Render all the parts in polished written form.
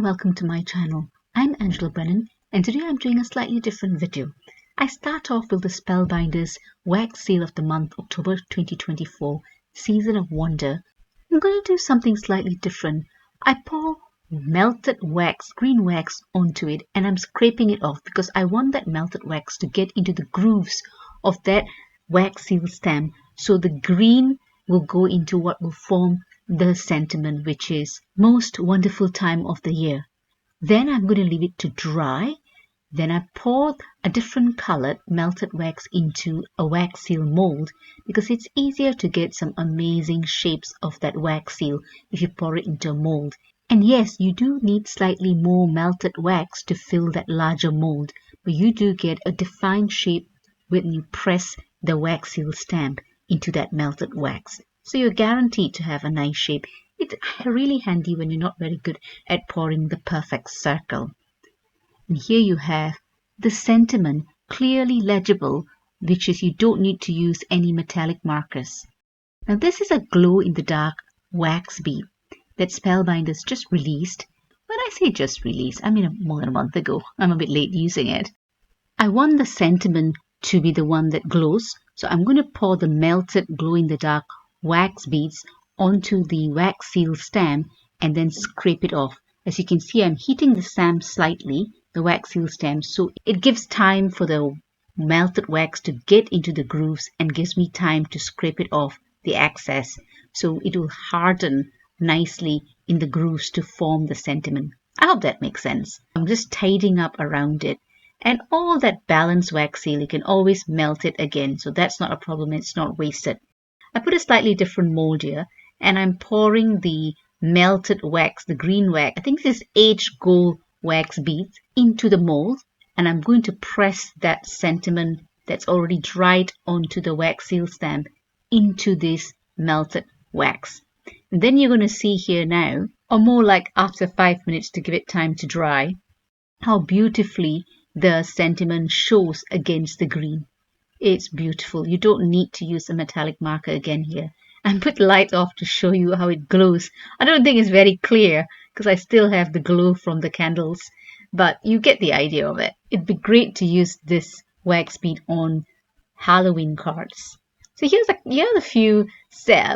and welcome to my channel. I'm Angela Brennan and today I'm doing a slightly different video. I start off with the Spellbinders wax seal of the month October 2024, Season of Wonder. I'm going to do something slightly different. I pour melted wax, green wax onto it, and I'm scraping it off because I want that melted wax to get into the grooves of that wax seal stamp, so the green will go into what will form the sentiment, which is most wonderful time of the year. Then I'm going to leave it to dry. Then I pour a different colored melted wax into a wax seal mold because it's easier to get some amazing shapes of that wax seal if you pour it into a mold. And yes, you do need slightly more melted wax to fill that larger mold, but you do get a defined shape when you press the wax seal stamp into that melted wax. So you're guaranteed to have a nice shape. It's really handy when you're not very good at pouring the perfect circle. And here you have the sentiment clearly legible, which is you don't need to use any metallic markers. Now this is a glow-in-the-dark wax bead that Spellbinders just released. When I say just released, I mean more than a month ago. I'm a bit late using it. I want the sentiment to be the one that glows, so I'm going to pour the melted glow-in-the-dark wax beads onto the wax seal stamp and then scrape it off. As you can see, I'm heating the stamp slightly, the wax seal stamp, so it gives time for the melted wax to get into the grooves and gives me time to scrape it off the excess, so it will harden nicely in the grooves to form the sentiment. I hope that makes sense. I'm just tidying up around it. And all that balanced wax seal, you can always melt it again, so that's not a problem, it's not wasted. I put a slightly different mold here, and I'm pouring the melted wax, the green wax, I think this is aged gold wax beads, into the mold, and I'm going to press that sentiment that's already dried onto the wax seal stamp into this melted wax. And then you're going to see here now, or more like after 5 minutes to give it time to dry, how beautifully the sentiment shows against the green. It's beautiful. You don't need to use a metallic marker again here. And put the light off to show you how it glows. I don't think it's very clear because I still have the glow from the candles, but you get the idea of it. It'd be great to use this wax bead on Halloween cards. So here's a few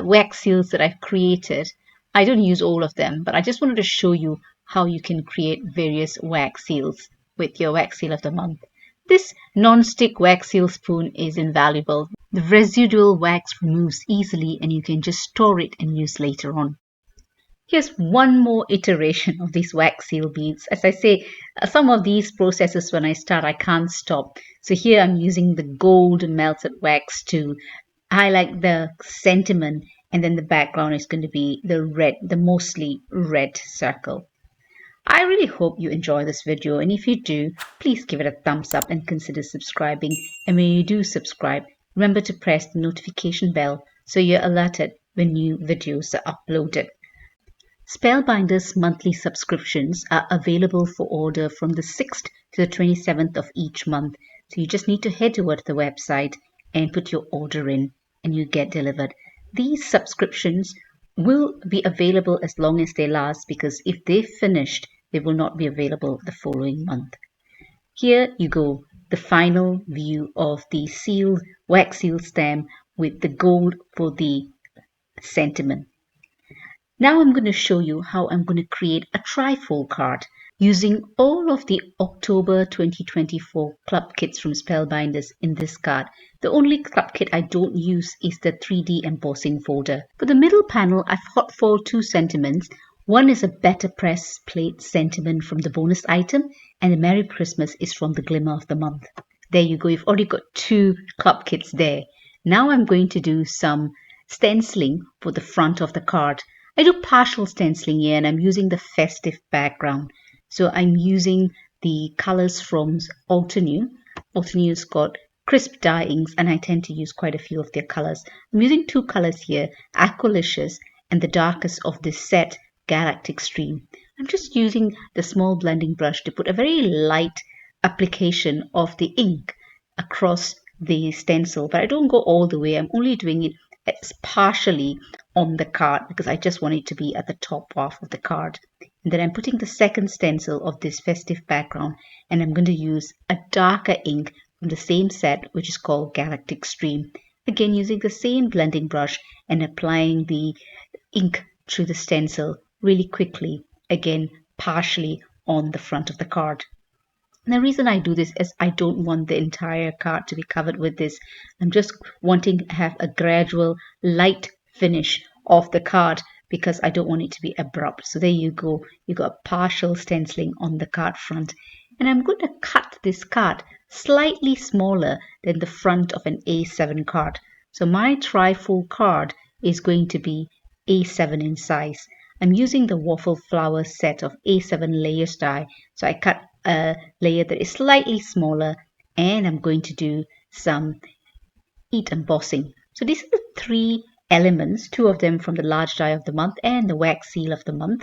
wax seals that I've created. I don't use all of them, but I just wanted to show you how you can create various wax seals with your wax seal of the month. This non-stick wax seal spoon is invaluable. The residual wax removes easily and you can just store it and use later on. Here's one more iteration of these wax seal beads. As I say, some of these processes when I start, I can't stop. So here I'm using the gold melted wax to highlight the sentiment, and then the background is going to be the red, the mostly red circle. I really hope you enjoy this video, and if you do, please give it a thumbs up and consider subscribing. And when you do subscribe, remember to press the notification bell so you're alerted when new videos are uploaded. Spellbinders monthly subscriptions are available for order from the 6th to the 27th of each month. So you just need to head over to the website and put your order in and you get delivered. These subscriptions will be available as long as they last, because if they've finished, they will not be available the following month. Here you go, the final view of the sealed wax seal stamp with the gold for the sentiment. Now I'm going to show you how I'm going to create a trifold card using all of the October 2024 club kits from Spellbinders in this card. The only club kit I don't use is the 3D embossing folder. For the middle panel, I've hot foiled two sentiments. One is a better press plate sentiment from the bonus item, and the Merry Christmas is from the Glimmer of the month. There you go, you've already got two club kits there. Now I'm going to do some stenciling for the front of the card. I do partial stenciling here and I'm using the festive background. So I'm using the colors from Altenew. Altenew's got crisp dye inks and I tend to use quite a few of their colors. I'm using two colors here, Aqualicious and the darkest of this set, Galactic Stream. I'm just using the small blending brush to put a very light application of the ink across the stencil, but I don't go all the way. I'm only doing it partially on the card because I just want it to be at the top half of the card. And then I'm putting the second stencil of this festive background, and I'm going to use a darker ink from the same set, which is called Galactic Stream. Again, using the same blending brush and applying the ink through the stencil really quickly, again, partially on the front of the card. And the reason I do this is I don't want the entire card to be covered with this. I'm just wanting to have a gradual light finish of the card because I don't want it to be abrupt. So there you go. You got a partial stenciling on the card front. And I'm going to cut this card slightly smaller than the front of an A7 card. So my Trifold card is going to be A7 in size. I'm using the waffle flower set of A7 layers die. So I cut a layer that is slightly smaller, and I'm going to do some heat embossing. So these are the three elements, two of them from the large die of the month and the wax seal of the month.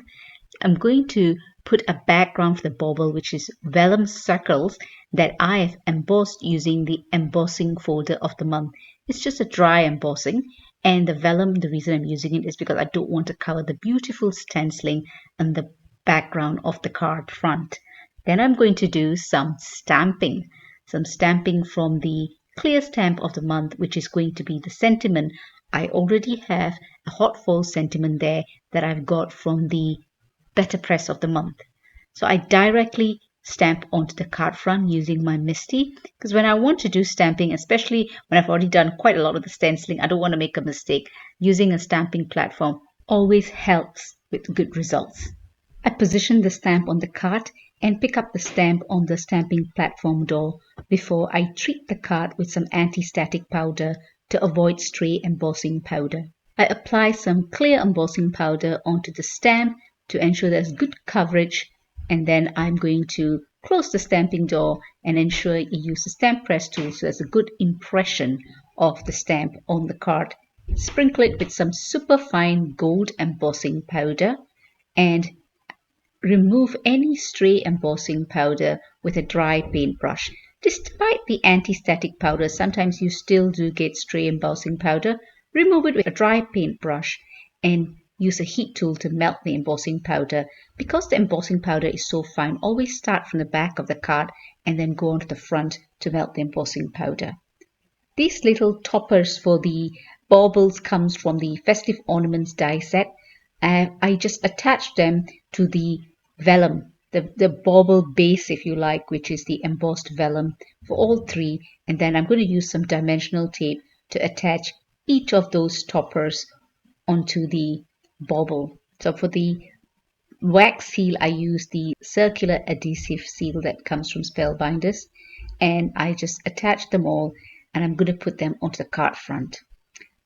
I'm going to put a background for the bauble, which is vellum circles that I have embossed using the embossing folder of the month. It's just a dry embossing, and the vellum, the reason I'm using it is because I don't want to cover the beautiful stenciling and the background of the card front. Then I'm going to do some stamping from the clear stamp of the month, which is going to be the sentiment. I already have a hot foil sentiment there that I've got from the better press of the month. So I directly stamp onto the card front using my Misty, because when I want to do stamping, especially when I've already done quite a lot of the stenciling, I don't want to make a mistake. Using a stamping platform always helps with good results. I position the stamp on the card and pick up the stamp on the stamping platform door before I treat the card with some anti-static powder to avoid stray embossing powder. I apply some clear embossing powder onto the stamp to ensure there's good coverage, and then I'm going to close the stamping door and ensure you use the stamp press tool so there's a good impression of the stamp on the card. Sprinkle it with some super fine gold embossing powder and remove any stray embossing powder with a dry paintbrush. Despite the anti-static powder, sometimes you still do get stray embossing powder. Remove it with a dry paintbrush and use a heat tool to melt the embossing powder. Because the embossing powder is so fine, always start from the back of the card and then go onto the front to melt the embossing powder. These little toppers for the baubles comes from the Festive Ornaments die set. I just attached them to the vellum, the bauble base, if you like, which is the embossed vellum for all three. And then I'm going to use some dimensional tape to attach each of those toppers onto the bauble. So for the wax seal, I use the circular adhesive seal that comes from Spellbinders, and I just attach them all, and I'm going to put them onto the card front.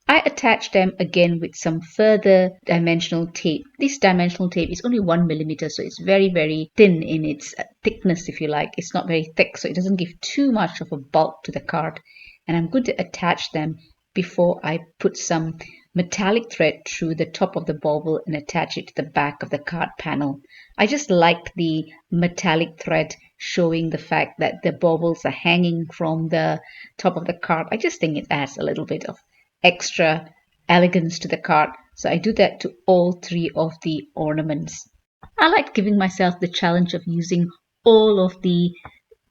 I attach them again with some further dimensional tape. This dimensional tape is only 1 millimeter, so it's very, very thin in its thickness, if you like. It's not very thick, so it doesn't give too much of a bulk to the card. And I'm going to attach them before I put some metallic thread through the top of the bauble and attach it to the back of the card panel. I just like the metallic thread showing the fact that the baubles are hanging from the top of the card. I just think it adds a little bit of extra elegance to the card. So I do that to all three of the ornaments. I like giving myself the challenge of using all of the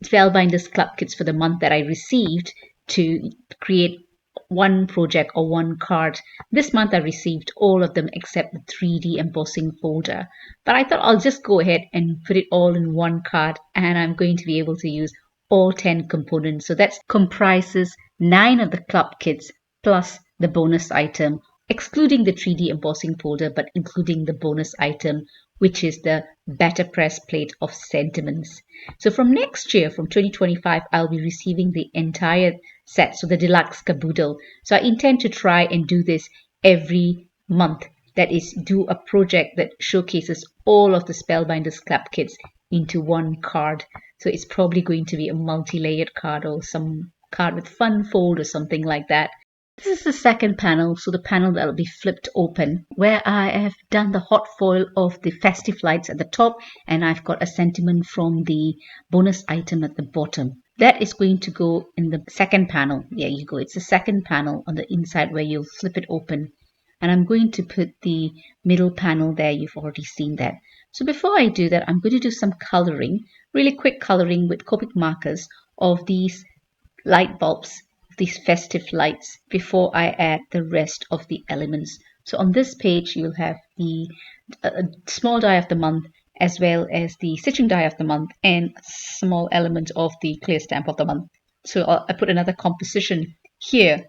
Spellbinders club kits for the month that I received to create one project or one card. This month I received all of them except the 3D embossing folder. But I thought I'll just go ahead and put it all in one card, and I'm going to be able to use all 10 components. So that comprises 9 of the club kits plus the bonus item, excluding the 3D embossing folder, but including the bonus item, which is the better press plate of sentiments. So from next year, from 2025, I'll be receiving the entire set, so the deluxe caboodle. So I intend to try and do this every month. That is, do a project that showcases all of the Spellbinders club kits into one card. So it's probably going to be a multi-layered card or some card with fun fold or something like that. This is the second panel, so the panel that will be flipped open, where I have done the hot foil of the festive lights at the top, and I've got a sentiment from the bonus item at the bottom. That is going to go in the second panel. There you go. It's the second panel on the inside where you'll flip it open. and I'm going to put the middle panel there. You've already seen that. So before I do that, I'm going to do some coloring, really quick coloring with Copic markers of these light bulbs, these festive lights, before I add the rest of the elements. So on this page, you'll have the small die of the month, as well as the stitching die of the month and small element of the clear stamp of the month. So I put another composition here,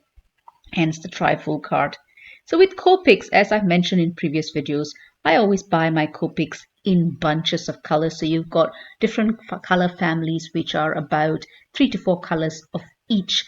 hence the trifold card. So with Copics, as I've mentioned in previous videos, I always buy my Copics in bunches of colors. So you've got different color families, which are about 3 to 4 colors of each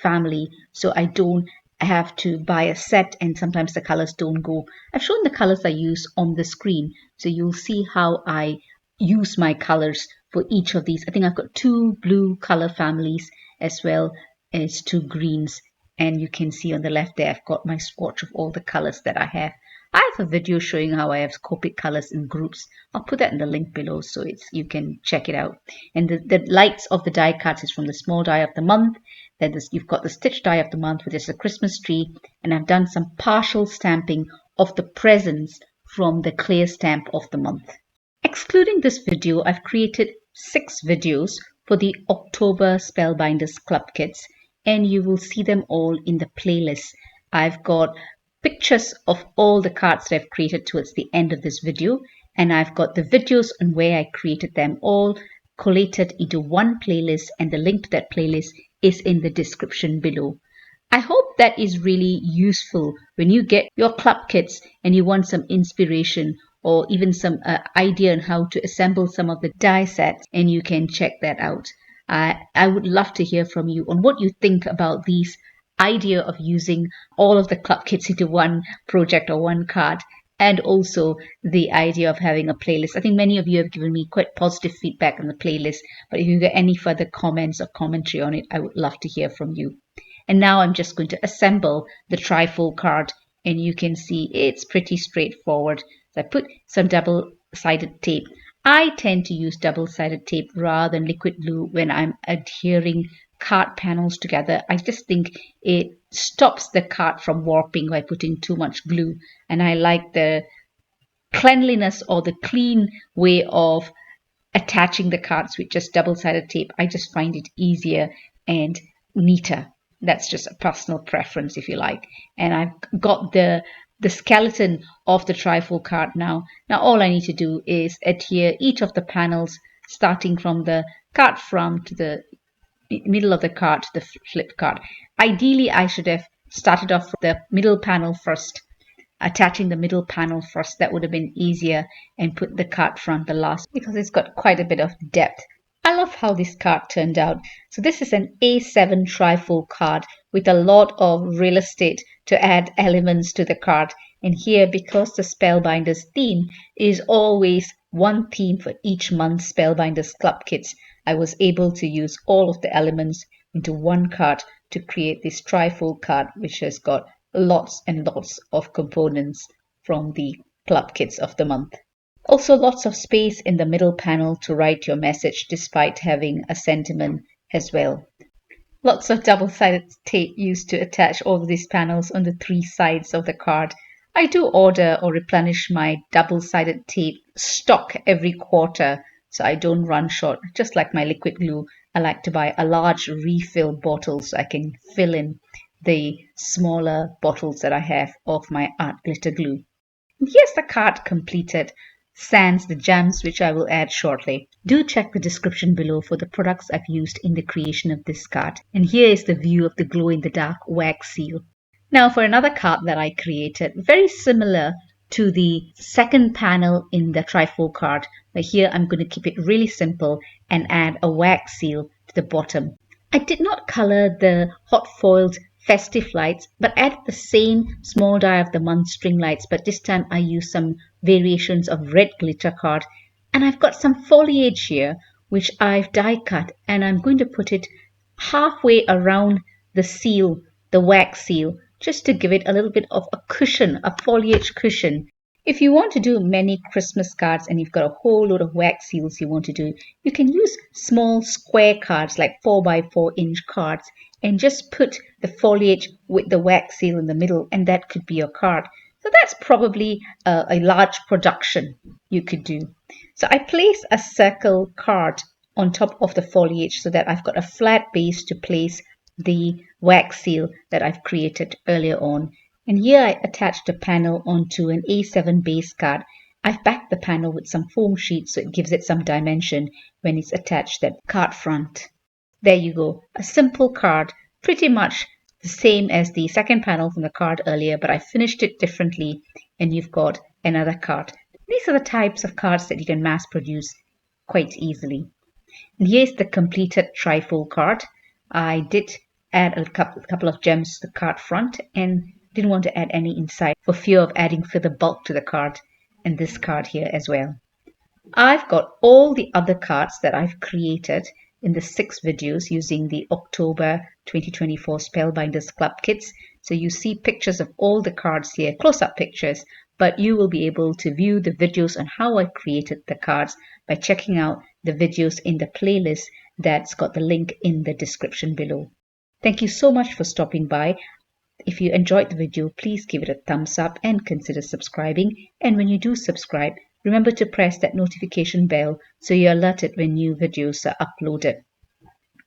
family. So I don't have to buy a set, and sometimes the colors don't go. I've shown the colors I use on the screen, so you'll see how I use my colors for each of these. I think I've got 2 blue color families as well as 2 greens, and you can see on the left there I've got my swatch of all the colors that I have. I have a video showing how I have Copic colors in groups. I'll put that in the link below so you can check it out. And the lights of the die cuts is from the small die of the month. Then you've got the stitch die of the month, which is a Christmas tree. And I've done some partial stamping of the presents from the clear stamp of the month. Excluding this video, I've created 6 videos for the October Spellbinders Club Kits, and you will see them all in the playlist. I've got pictures of all the cards that I've created towards the end of this video, and I've got the videos on where I created them all collated into one playlist, and the link to that playlist is in the description below. I hope that is really useful when you get your club kits and you want some inspiration or even some idea on how to assemble some of the die sets, and you can check that out. I would love to hear from you on what you think about these idea of using all of the club kits into one project or one card, and also the idea of having a playlist. I think many of you have given me quite positive feedback on the playlist, but if you get any further comments or commentary on it, I would love to hear from you. And now I'm just going to assemble the trifold card, and you can see it's pretty straightforward. So I put some double-sided tape. I tend to use double-sided tape rather than liquid glue when I'm adhering card panels together. I just think it stops the card from warping by putting too much glue, and I like the cleanliness or the clean way of attaching the cards with just double-sided tape. I just find it easier and neater. That's just a personal preference, if you like. And I've got the skeleton of the trifold card now. Now all I need to do is adhere each of the panels, starting from the card front to the middle of the card to the flip card. Ideally, I should have started off with the middle panel first, attaching the middle panel first. That would have been easier, and put the card front the last, because it's got quite a bit of depth. I love how this card turned out. So this is an A7 trifold card with a lot of real estate to add elements to the card. And here, because the Spellbinders theme is always one theme for each month's Spellbinders Club Kits, I was able to use all of the elements into one card to create this trifold card, which has got lots and lots of components from the Club Kits of the month. Also lots of space in the middle panel to write your message despite having a sentiment as well. Lots of double-sided tape used to attach all of these panels on the 3 sides of the card. I do order or replenish my double-sided tape stock every quarter, so I don't run short. Just like my liquid glue, I like to buy a large refill bottle so I can fill in the smaller bottles that I have of my art glitter glue. And here's the card completed, sans the gems, which I will add shortly. Do check the description below for the products I've used in the creation of this card. And here is the view of the glow-in-the-dark wax seal. Now for another card that I created, very similar to the second panel in the trifold card, but here I'm going to keep it really simple and add a wax seal to the bottom. I did not color the hot foiled festive lights, but added the same small die of the month string lights, but this time I used some variations of red glitter card, and I've got some foliage here which I've die cut, and I'm going to put it halfway around the seal, the wax seal, just to give it a little bit of a cushion, a foliage cushion. If you want to do many Christmas cards and you've got a whole load of wax seals you want to do, you can use small square cards like 4x4-inch cards and just put the foliage with the wax seal in the middle, and that could be your card. So that's probably a large production you could do. So I place a circle card on top of the foliage so that I've got a flat base to place the wax seal that I've created earlier on. And here I attached a panel onto an A7 base card. I've backed the panel with some foam sheets so it gives it some dimension when it's attached that card front. There you go, a simple card, pretty much the same as the second panel from the card earlier, but I finished it differently and you've got another card. These are the types of cards that you can mass produce quite easily. And here's the completed trifold card. I did add a couple of gems to the card front and didn't want to add any inside for fear of adding further bulk to the card, and this card here as well. I've got all the other cards that I've created in the 6 videos using the October 2024 Spellbinders Club Kits. So you see pictures of all the cards here, close-up pictures, but you will be able to view the videos on how I created the cards by checking out the videos in the playlist that's got the link in the description below. Thank you so much for stopping by. If you enjoyed the video, please give it a thumbs up and consider subscribing. And when you do subscribe, remember to press that notification bell so you're alerted when new videos are uploaded.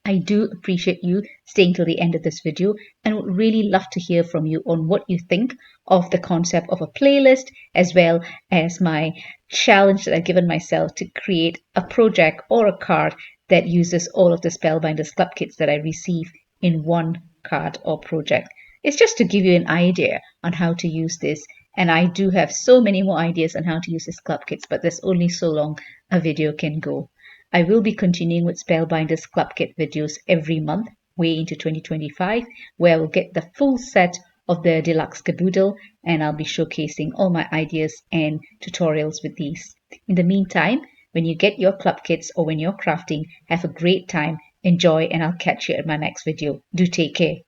I do appreciate you staying till the end of this video and would really love to hear from you on what you think of the concept of a playlist as well as my challenge that I've given myself to create a project or a card that uses all of the Spellbinders Club Kits that I receive in one card or project. It's just to give you an idea on how to use this. And I do have so many more ideas on how to use this Club Kits, but there's only so long a video can go. I will be continuing with Spellbinders Club Kit videos every month, way into 2025, where we'll get the full set of the deluxe caboodle, and I'll be showcasing all my ideas and tutorials with these. In the meantime, when you get your Club Kits or when you're crafting, have a great time, enjoy, and I'll catch you at my next video. Do take care.